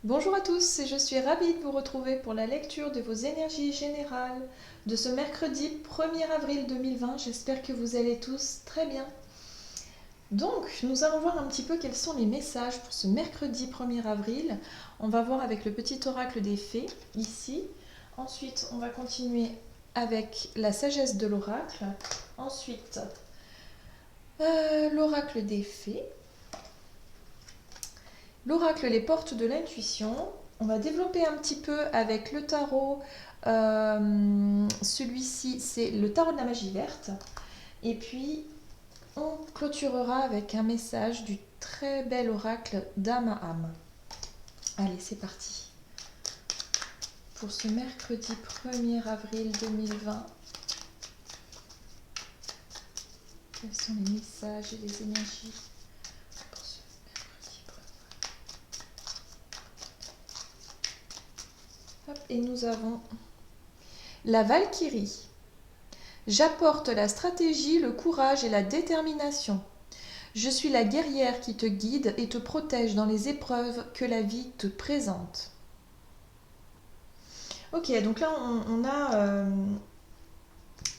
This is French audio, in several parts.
Bonjour à tous et je suis ravie de vous retrouver pour la lecture de vos énergies générales de ce mercredi 1er avril 2020. J'espère que vous allez tous très bien. Donc, nous allons voir un petit peu quels sont les messages pour ce mercredi 1er avril. On va voir avec le petit oracle des fées ici. Ensuite, on va continuer avec la sagesse de l'oracle. Ensuite, l'oracle des fées. L'oracle les portes de l'intuition. On va développer un petit peu avec le tarot. Celui-ci, c'est le tarot de la magie verte. Et puis, on clôturera avec un message du très bel oracle d'âme à âme. Allez, c'est parti. Pour ce mercredi 1er avril 2020, quels sont les messages et les énergies pour ce mercredi 1er. Hop, et nous avons la Valkyrie. J'apporte la stratégie, le courage et la détermination. Je suis la guerrière qui te guide et te protège dans les épreuves que la vie te présente. Ok, donc là on a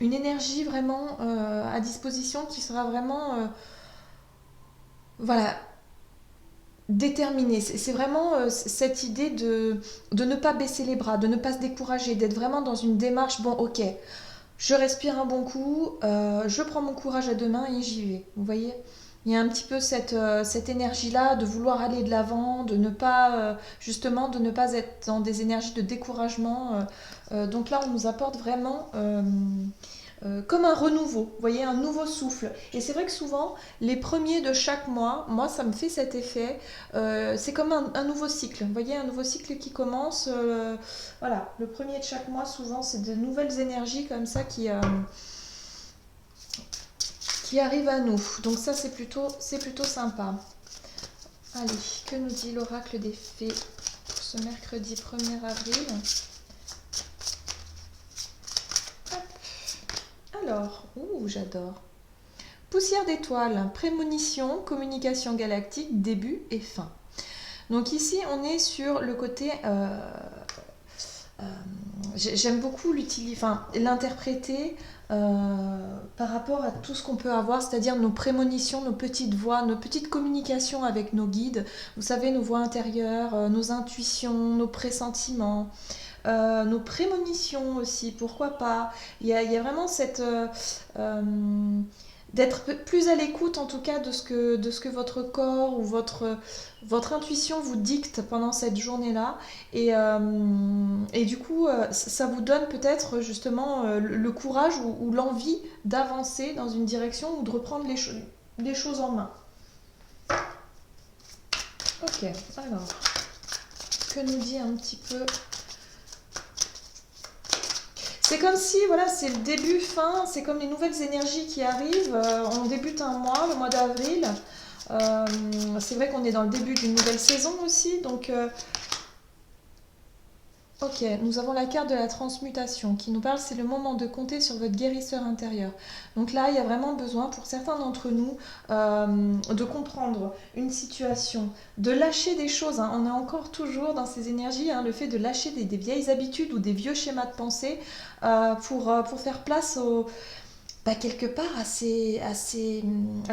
une énergie vraiment à disposition qui sera vraiment voilà, déterminée. C'est vraiment cette idée de ne pas baisser les bras, de ne pas se décourager, d'être vraiment dans une démarche, bon ok, je respire un bon coup, je prends mon courage à deux mains et j'y vais. Vous voyez, il y a un petit peu cette énergie-là de vouloir aller de l'avant, de ne pas, justement, de ne pas être dans des énergies de découragement. Donc là, on nous apporte vraiment comme un renouveau, vous voyez, un nouveau souffle. Et c'est vrai que souvent, les premiers de chaque mois, moi, ça me fait cet effet. C'est comme un nouveau cycle, vous voyez, un nouveau cycle qui commence. Voilà, le premier de chaque mois, souvent, c'est de nouvelles énergies comme ça qui arrivent à nous. Donc ça, c'est plutôt sympa. Allez, que nous dit l'oracle des fées pour ce mercredi 1er avril? Alors, j'adore. Poussière d'étoiles, prémonition, communication galactique, début et fin. Donc ici, on est sur le côté... j'aime beaucoup l'interpréter par rapport à tout ce qu'on peut avoir, c'est-à-dire nos prémonitions, nos petites voix, nos petites communications avec nos guides. Vous savez, nos voix intérieures, nos intuitions, nos pressentiments. Nos prémonitions aussi, pourquoi pas. Il y a vraiment d'être plus à l'écoute en tout cas de ce que votre corps ou votre intuition vous dicte pendant cette journée-là. Et du coup, ça vous donne peut-être justement le courage ou l'envie d'avancer dans une direction ou de reprendre les choses en main. Ok, alors, que nous dit un petit peu... C'est comme si, voilà, c'est le début, fin, c'est comme les nouvelles énergies qui arrivent. On débute un mois, le mois d'avril. C'est vrai qu'on est dans le début d'une nouvelle saison aussi. Donc, ok, nous avons la carte de la transmutation qui nous parle, c'est le moment de compter sur votre guérisseur intérieur. Donc là, il y a vraiment besoin pour certains d'entre nous de comprendre une situation, de lâcher des choses. Hein. On est encore toujours dans ces énergies, hein, le fait de lâcher des vieilles habitudes ou des vieux schémas de pensée pour faire place quelque part à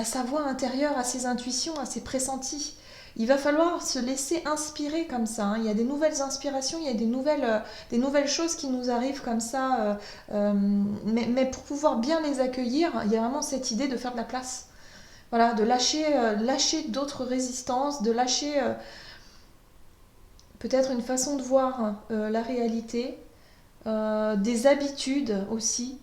sa voix intérieure, à ses intuitions, à ses pressentis. Il va falloir se laisser inspirer comme ça. Hein. Il y a des nouvelles inspirations, il y a des nouvelles choses qui nous arrivent comme ça. Mais pour pouvoir bien les accueillir, il y a vraiment cette idée de faire de la place. Voilà, de lâcher d'autres résistances, de lâcher peut-être une façon de voir la réalité, des habitudes aussi.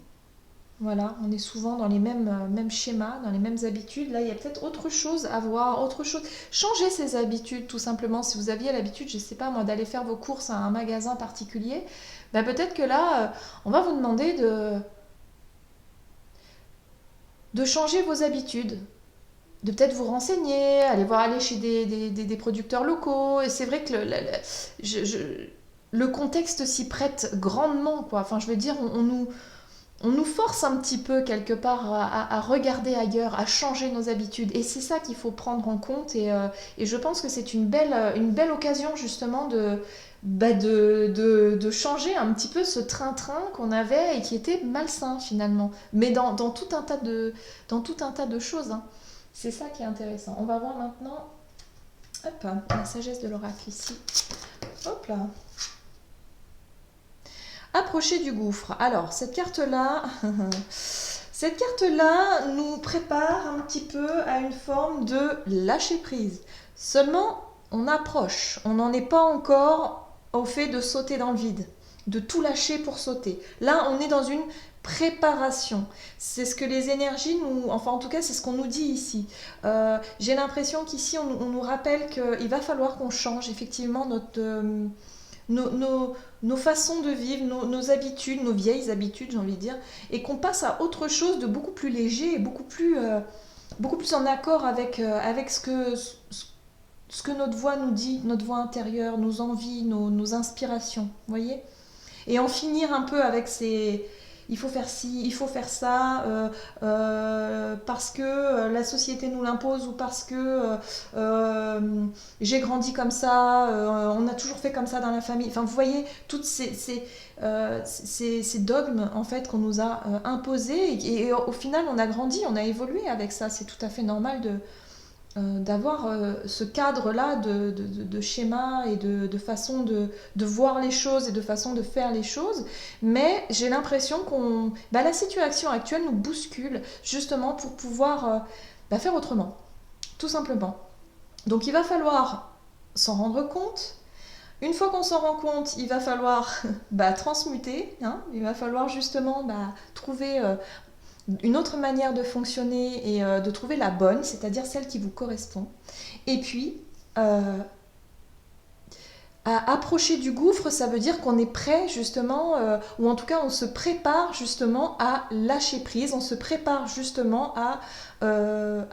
Voilà, on est souvent dans les mêmes schémas, dans les mêmes habitudes. Là, il y a peut-être autre chose à voir, autre chose. Changez ces habitudes, tout simplement. Si vous aviez l'habitude, je ne sais pas moi, d'aller faire vos courses à un magasin particulier, ben peut-être que là, on va vous demander de changer vos habitudes, de peut-être vous renseigner, aller chez des producteurs locaux. Et c'est vrai que le contexte s'y prête grandement, quoi. Enfin, je veux dire, on nous on nous force un petit peu quelque part à regarder ailleurs, à changer nos habitudes. Et c'est ça qu'il faut prendre en compte. Et je pense que c'est une belle occasion justement de changer un petit peu ce train-train qu'on avait et qui était malsain finalement. Mais dans dans tout un tas de choses, hein. C'est ça qui est intéressant. On va voir maintenant, hop, la sagesse de l'oracle ici. Hop là. Approcher du gouffre. Alors, cette carte-là, cette carte-là nous prépare un petit peu à une forme de lâcher prise. Seulement, on approche. On n'en est pas encore au fait de sauter dans le vide, de tout lâcher pour sauter. Là, on est dans une préparation. C'est ce que les énergies nous... Enfin, en tout cas, c'est ce qu'on nous dit ici. J'ai l'impression qu'ici, on nous rappelle qu'il va falloir qu'on change effectivement nos façons de vivre, nos habitudes, nos vieilles habitudes, j'ai envie de dire, et qu'on passe à autre chose de beaucoup plus léger et beaucoup plus en accord avec ce que notre voix nous dit, notre voix intérieure, nos envies, nos inspirations, vous voyez. Et en finir un peu avec ces... Il faut faire ci, il faut faire ça, parce que la société nous l'impose ou parce que j'ai grandi comme ça, on a toujours fait comme ça dans la famille. Enfin, vous voyez, toutes ces dogmes en fait qu'on nous a imposés et au final on a grandi, on a évolué avec ça. C'est tout à fait normal d'avoir ce cadre-là de schéma et de façon de voir les choses et de façon de faire les choses. Mais j'ai l'impression la situation actuelle nous bouscule justement pour pouvoir faire autrement, tout simplement. Donc il va falloir s'en rendre compte. Une fois qu'on s'en rend compte, il va falloir transmuter, hein. Il va falloir justement trouver une autre manière de fonctionner et de trouver la bonne, c'est-à-dire celle qui vous correspond. Et puis, à approcher du gouffre, ça veut dire qu'on est prêt justement, ou en tout cas on se prépare justement à lâcher prise, on se prépare justement à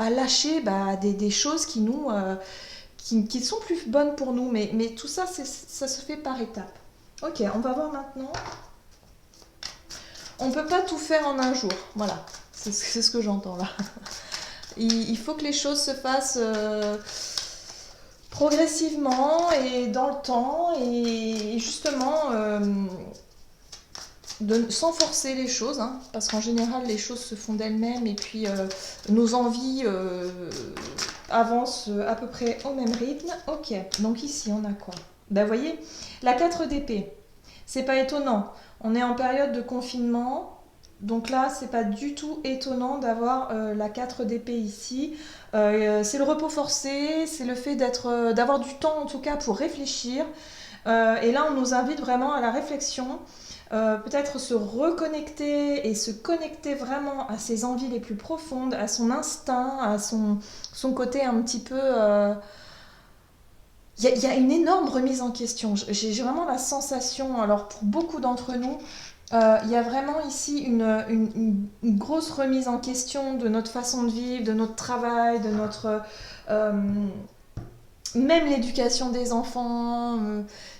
lâcher des choses qui nous... qui sont plus bonnes pour nous, mais tout ça, ça se fait par étapes. Ok, on va voir maintenant. On ne peut pas tout faire en un jour, voilà, c'est ce que j'entends là. Il faut que les choses se fassent progressivement et dans le temps, et justement, sans forcer les choses, hein, parce qu'en général les choses se font d'elles-mêmes, et puis nos envies avancent à peu près au même rythme. Ok, donc ici on a quoi? Vous voyez, la 4 d'épée, c'est pas étonnant. On est en période de confinement, donc là, c'est pas du tout étonnant d'avoir la 4 d'épée ici. C'est le repos forcé, c'est le fait d'avoir du temps en tout cas pour réfléchir. Et là, on nous invite vraiment à la réflexion, peut-être se reconnecter et se connecter vraiment à ses envies les plus profondes, à son instinct, à son côté un petit peu... Il y a une énorme remise en question. J'ai vraiment la sensation, alors pour beaucoup d'entre nous, il y a vraiment ici une grosse remise en question de notre façon de vivre, de notre travail, de notre... même l'éducation des enfants.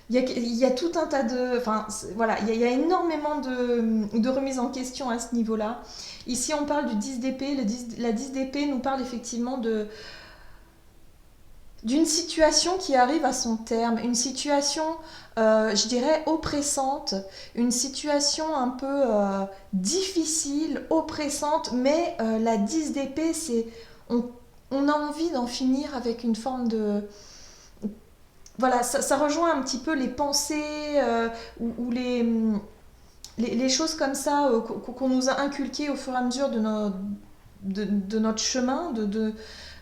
Il y a tout un tas de... Enfin, voilà, il y a énormément de remise en question à ce niveau-là. Ici, on parle du 10 d'épée. La 10 d'épée nous parle effectivement d'une situation qui arrive à son terme, une situation, je dirais, oppressante, une situation un peu difficile, oppressante, mais la 10 d'épée, c'est... On a envie d'en finir avec une forme de... Voilà, ça rejoint un petit peu les pensées ou les choses comme ça qu'on nous a inculquées au fur et à mesure de notre chemin,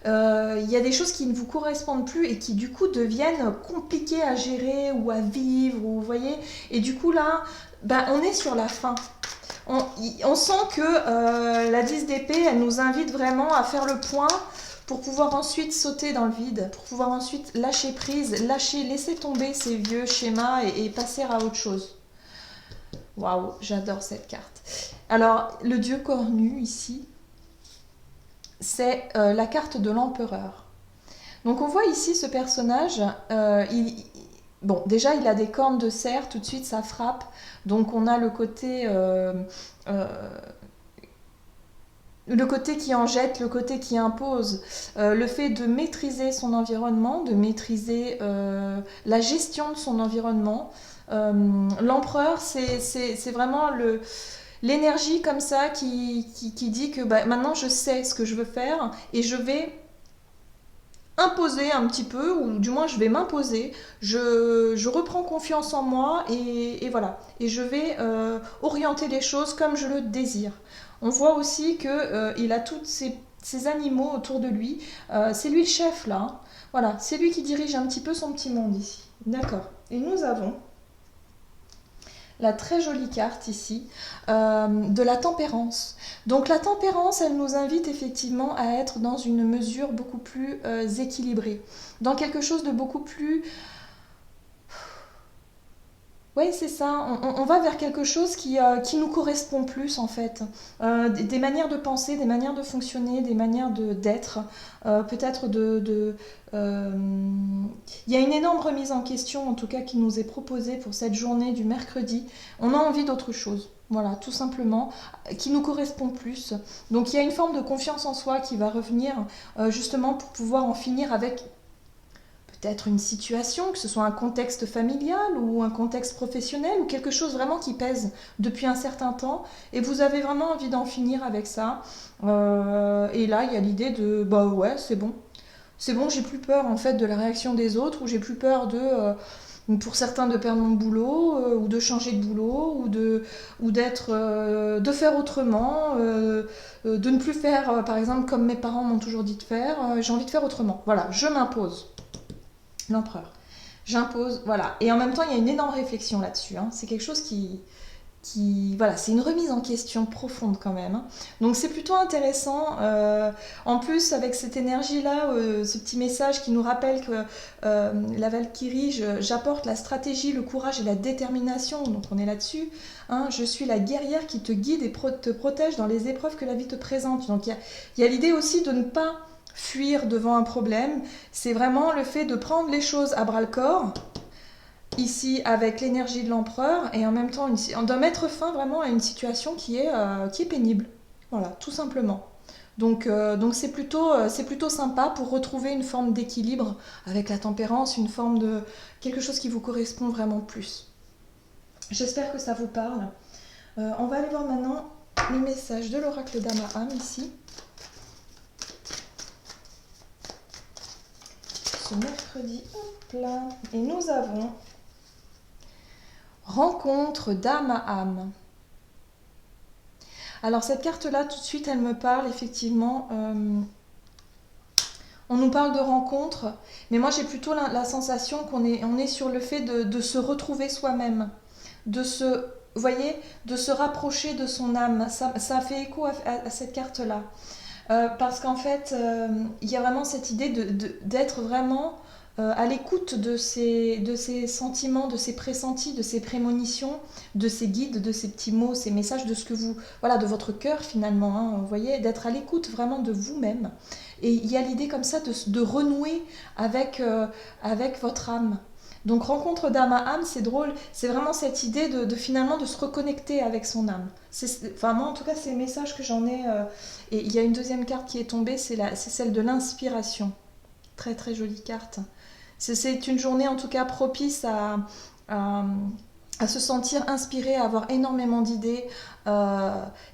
y a des choses qui ne vous correspondent plus et qui du coup deviennent compliquées à gérer ou à vivre, ou, vous voyez. Et du coup là, on est sur la fin. On sent que la 10 d'épée, elle nous invite vraiment à faire le point pour pouvoir ensuite sauter dans le vide, pour pouvoir ensuite lâcher prise, laisser tomber ces vieux schémas et passer à autre chose. Waouh, j'adore cette carte. Alors, le dieu cornu ici, c'est la carte de l'empereur. Donc on voit ici ce personnage, bon, déjà, il a des cornes de cerf, tout de suite, ça frappe. Donc, on a le côté qui en jette, le côté qui impose, le fait de maîtriser son environnement, de maîtriser la gestion de son environnement. L'empereur, c'est vraiment l'énergie comme ça qui dit que bah, maintenant je sais ce que je veux faire et je vais imposer un petit peu, ou du moins je vais m'imposer, je reprends confiance en moi et voilà. Et je vais orienter les choses comme je le désire. On voit aussi qu'il a tous ces animaux autour de lui. C'est lui le chef là. Hein. Voilà, c'est lui qui dirige un petit peu son petit monde ici. D'accord. Et nous avons la très jolie carte ici de la tempérance. Donc la tempérance, elle nous invite effectivement à être dans une mesure beaucoup plus équilibrée, dans quelque chose de beaucoup plus... Oui, c'est ça, on va vers quelque chose qui nous correspond plus en fait. Des manières de penser, des manières de fonctionner, des manières d'être, peut-être il y a une énorme remise en question en tout cas qui nous est proposée pour cette journée du mercredi. On a envie d'autre chose. Voilà, tout simplement, qui nous correspond plus. Donc il y a une forme de confiance en soi qui va revenir justement pour pouvoir en finir avec peut-être une situation, que ce soit un contexte familial ou un contexte professionnel ou quelque chose vraiment qui pèse depuis un certain temps et vous avez vraiment envie d'en finir avec ça. Et là, il y a l'idée de bah ouais, c'est bon. C'est bon, j'ai plus peur en fait de la réaction des autres ou j'ai plus peur pour certains de perdre mon boulot ou de changer de boulot ou de faire autrement, de ne plus faire par exemple comme mes parents m'ont toujours dit de faire. J'ai envie de faire autrement. Voilà, je m'impose. L'empereur. J'impose, voilà. Et en même temps, il y a une énorme réflexion là-dessus. Hein. C'est quelque chose voilà, c'est une remise en question profonde quand même. Hein. Donc c'est plutôt intéressant. En plus, avec cette énergie-là, ce petit message qui nous rappelle que la Valkyrie, j'apporte la stratégie, le courage et la détermination. Donc on est là-dessus. Hein. Je suis la guerrière qui te guide et te protège dans les épreuves que la vie te présente. Donc il y a l'idée aussi de ne pas fuir devant un problème, c'est vraiment le fait de prendre les choses à bras le corps, ici avec l'énergie de l'empereur, et en même temps de mettre fin vraiment à une situation qui est pénible. Voilà, tout simplement. Donc c'est plutôt sympa pour retrouver une forme d'équilibre avec la tempérance, une forme de quelque chose qui vous correspond vraiment plus. J'espère que ça vous parle. On va aller voir maintenant le message de l'oracle d'Amaham ici. Mercredi, hop là. Et nous avons rencontre d'âme à âme. Alors cette carte-là, tout de suite, elle me parle effectivement. On nous parle de rencontre, mais moi j'ai plutôt la sensation on est sur le fait de se retrouver soi-même, de se, voyez, de se rapprocher de son âme. Ça fait écho à cette carte-là. Parce qu'en fait, il y a vraiment cette idée d'être vraiment à l'écoute de ces sentiments, de ces pressentis, de ces prémonitions, de ces guides, de ces petits mots, ces messages, de ce que vous, voilà, de votre cœur finalement. Hein, vous voyez, d'être à l'écoute vraiment de vous-même. Et il y a l'idée comme ça de renouer avec votre âme. Donc rencontre d'âme à âme, c'est drôle, c'est vraiment cette idée finalement de se reconnecter avec son âme. Enfin moi en tout cas c'est le message que j'en ai. Et il y a une deuxième carte qui est tombée, c'est celle de l'inspiration. Très très jolie carte. C'est une journée en tout cas propice à se sentir inspiré, à avoir énormément d'idées,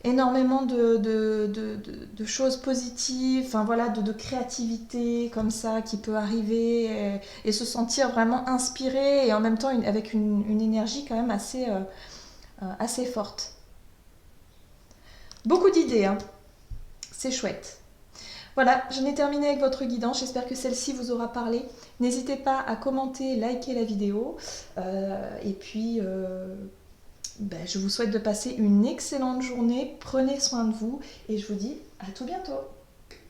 énormément de choses positives, enfin voilà, de créativité comme ça qui peut arriver et se sentir vraiment inspiré et en même temps avec une énergie quand même assez forte. Beaucoup d'idées, hein. C'est chouette. Voilà, j'en ai terminé avec votre guidance, j'espère que celle-ci vous aura parlé. N'hésitez pas à commenter, liker la vidéo. Et puis, je vous souhaite de passer une excellente journée. Prenez soin de vous et je vous dis à tout bientôt.